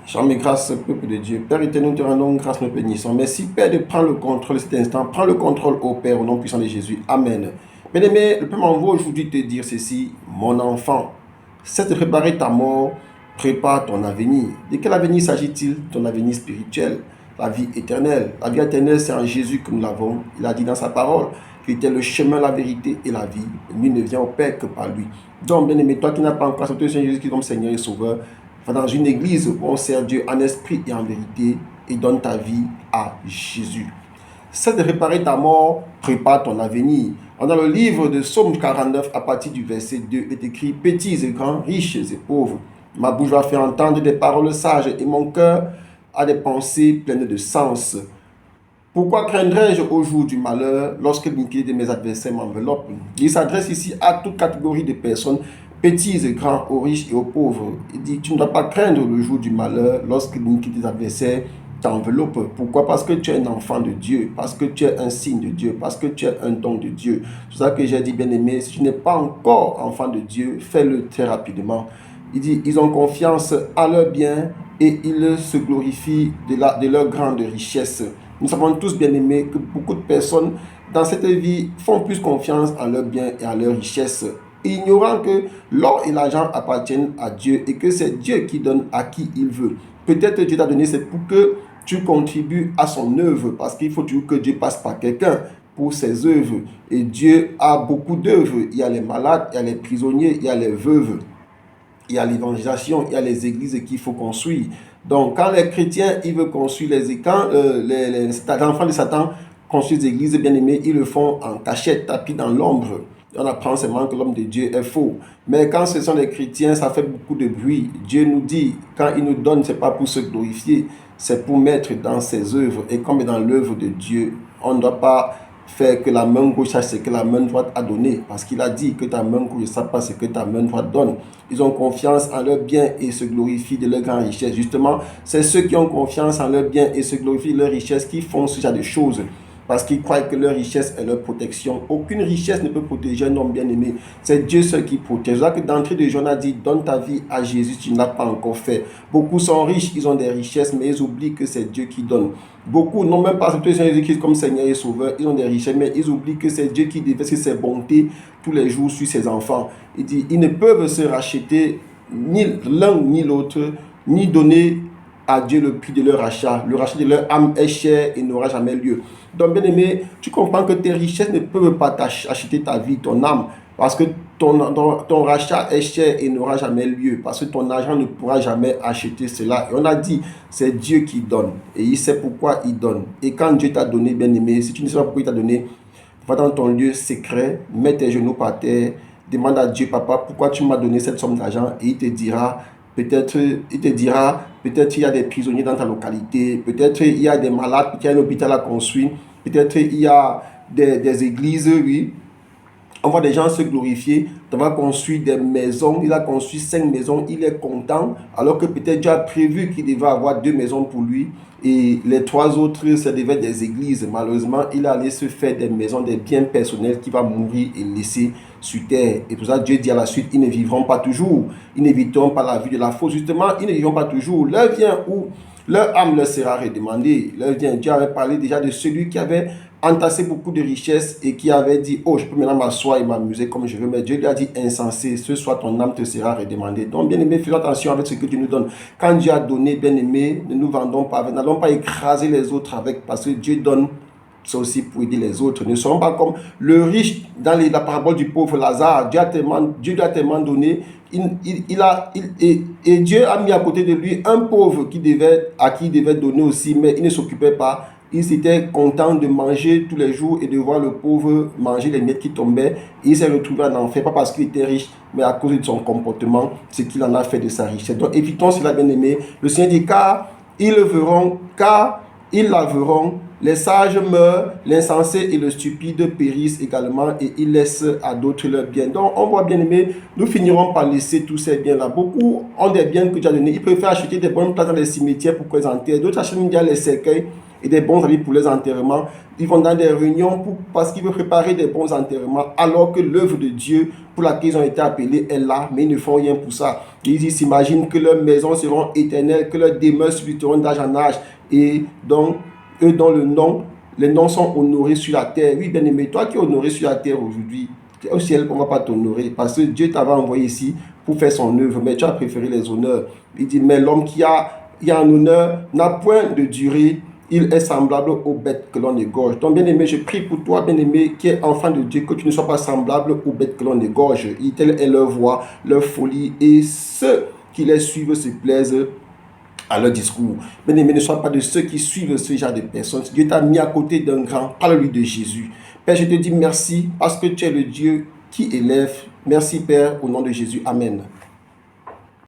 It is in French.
Chant mes grâces, peuple de Dieu. Père éternel, nous te rendons grâce, nous te bénissons. Merci, Père, de prendre le contrôle de cet instant. Prends le contrôle, ô Père, au nom puissant de Jésus. Amen. Bien-aimé, le Père m'envoie aujourd'hui te dire ceci. Mon enfant, c'est de préparer ta mort, prépare ton avenir. De quel avenir s'agit-il? Ton avenir spirituel, la vie éternelle. La vie éternelle, c'est en Jésus que nous l'avons. Il a dit dans sa parole qu'il était le chemin, la vérité et la vie. Lui ne vient au Père que par lui. Donc, bien-aimé, toi qui n'as pas encore accepté Jésus qui est comme Seigneur et Sauveur, va dans une église où on sert Dieu en esprit et en vérité et donne ta vie à Jésus. C'est de réparer ta mort, prépare ton avenir. Dans le livre de Psaume 49, à partir du verset 2, est écrit « Petits et grands, riches et pauvres, ma bouche va faire entendre des paroles sages et mon cœur a des pensées pleines de sens. Pourquoi craindrais-je au jour du malheur lorsque l'iniquité de mes adversaires m'enveloppe ?» Il s'adresse ici à toute catégorie de personnes, petits et grands, aux riches et aux pauvres. Il dit, tu ne dois pas craindre le jour du malheur lorsque l'iniquité des adversaires t'enveloppe. Pourquoi? Parce que tu es un enfant de Dieu, parce que tu es un signe de Dieu, parce que tu es un don de Dieu. C'est ça que j'ai dit, bien-aimé, si tu n'es pas encore enfant de Dieu, fais-le très rapidement. Il dit, ils ont confiance à leur bien et ils se glorifient de leur grande richesse. Nous savons tous, bien-aimés, que beaucoup de personnes dans cette vie font plus confiance à leur bien et à leur richesse, ignorant que l'or et l'argent appartiennent à Dieu et que c'est Dieu qui donne à qui il veut. Peut-être Dieu t'a donné, c'est pour que tu contribues à son œuvre, parce qu'il faut toujours que Dieu passe par quelqu'un pour ses œuvres. Et Dieu a beaucoup d'œuvres. Il y a les malades, il y a les prisonniers, il y a les veuves, il y a l'évangélisation, il y a les églises qu'il faut construire. Donc, quand les chrétiens, ils veulent construire quand les enfants de Satan construisent des églises, bien aimées, ils le font en cachette, tapis dans l'ombre. On apprend seulement que l'homme de Dieu est faux. Mais quand ce sont les chrétiens, ça fait beaucoup de bruit. Dieu nous dit, quand il nous donne, ce n'est pas pour se glorifier, c'est pour mettre dans ses œuvres. Et comme dans l'œuvre de Dieu, on ne doit pas faire que la main gauche sache ce que la main droite a donné. Parce qu'il a dit que ta main gauche ne sache pas ce que ta main droite donne. Ils ont confiance en leur bien et se glorifient de leur grande richesse. Justement, c'est ceux qui ont confiance en leur bien et se glorifient de leur richesse qui font ce genre de choses. Parce qu'ils croient que leur richesse est leur protection. Aucune richesse ne peut protéger un homme bien-aimé. C'est Dieu seul qui protège. C'est ça que d'entrée de jeu, on a dit, donne ta vie à Jésus, tu ne l'as pas encore fait. Beaucoup sont riches, ils ont des richesses, mais ils oublient que c'est Dieu qui donne. Beaucoup n'ont même pas accepté Jésus-Christ comme Seigneur et Sauveur. Ils ont des richesses, mais ils oublient que c'est Dieu qui déverse ses bontés tous les jours sur ses enfants. Il dit, ils ne peuvent se racheter ni l'un ni l'autre, ni donner à Dieu le prix de leur rachat. Le rachat de leur âme est cher et n'aura jamais lieu. Donc, bien aimé, tu comprends que tes richesses ne peuvent pas acheter ta vie, ton âme, parce que ton rachat est cher et n'aura jamais lieu, parce que ton argent ne pourra jamais acheter cela. Et on a dit, c'est Dieu qui donne, et il sait pourquoi il donne. Et quand Dieu t'a donné, bien aimé, si tu ne sais pas pourquoi il t'a donné, va dans ton lieu secret, mets tes genoux par terre, demande à Dieu, papa, pourquoi tu m'as donné cette somme d'argent, et il te dira, peut-être il y a des prisonniers dans ta localité, peut-être il y a des malades, peut-être il y a un hôpital à construire, peut-être il y a des églises, oui. On voit des gens se glorifier, on va construire des maisons, il a construit 5 maisons, il est content, alors que peut-être Dieu a prévu qu'il devait avoir 2 maisons pour lui, et les 3 autres, ça devait être des églises. Malheureusement, il allait se faire des maisons, des biens personnels qu'il va mourir et laisser sur terre. Et pour ça, Dieu dit à la suite, ils ne vivront pas toujours, ils n'éviteront pas la vie de la faute. Justement, ils ne vivront pas toujours. L'heure vient où leur âme leur sera redemandée. L'heure vient, Dieu avait parlé déjà de celui qui avait entassé beaucoup de richesses et qui avait dit, oh, je peux maintenant m'asseoir et m'amuser comme je veux. Mais Dieu lui a dit, insensé, ce soir ton âme te sera redemandée. Donc, bien aimé, faisons attention avec ce que Dieu nous donne. Quand Dieu a donné, bien aimé, ne nous vendons pas, n'allons pas écraser les autres avec, parce que Dieu donne, c'est aussi pour aider les autres. Ne serons pas comme le riche dans la parabole du pauvre Lazare. Dieu lui a tellement donné, et Dieu a mis à côté de lui un pauvre à qui il devait donner aussi, mais il ne s'occupait pas. Il s'était content de manger tous les jours et de voir le pauvre manger les miettes qui tombaient. Il s'est retrouvé en enfer, pas parce qu'il était riche, mais à cause de son comportement, ce qu'il en a fait de sa richesse. Donc évitons cela, bien aimé. Le Seigneur dit, car ils laveront, les sages meurent, l'insensé et le stupide périssent également, et ils laissent à d'autres leurs biens. Donc on voit, bien aimé, nous finirons par laisser tous ces biens-là. Beaucoup ont des biens que tu as donnés. Ils préfèrent acheter des bonnes places dans les cimetières pour présenter. D'autres achètent déjà les cercueils et des bons habits pour les enterrements. Ils vont dans des réunions parce qu'ils veulent préparer des bons enterrements, alors que l'œuvre de Dieu pour laquelle ils ont été appelés est là, mais ils ne font rien pour ça. Ils s'imaginent que leurs maisons seront éternelles, que leurs demeures subsiteront d'âge en âge, et donc, eux, dans le nom, les noms sont honorés sur la terre. Oui, bien aimé, toi qui es honoré sur la terre aujourd'hui, au ciel, on ne va pas t'honorer, parce que Dieu t'avait envoyé ici pour faire son œuvre, mais tu as préféré les honneurs. Il dit, mais l'homme qui a un honneur n'a point de durée, il est semblable aux bêtes que l'on égorge. Donc, bien-aimé, je prie pour toi, bien-aimé, qui est enfant de Dieu, que tu ne sois pas semblable aux bêtes que l'on égorge. Telle est leur voix, leur folie, et ceux qui les suivent se plaisent à leur discours. Bien-aimé, ne sois pas de ceux qui suivent ce genre de personnes. Dieu t'a mis à côté d'un grand, parle-lui de Jésus. Père, je te dis merci parce que tu es le Dieu qui élève. Merci, Père, au nom de Jésus. Amen.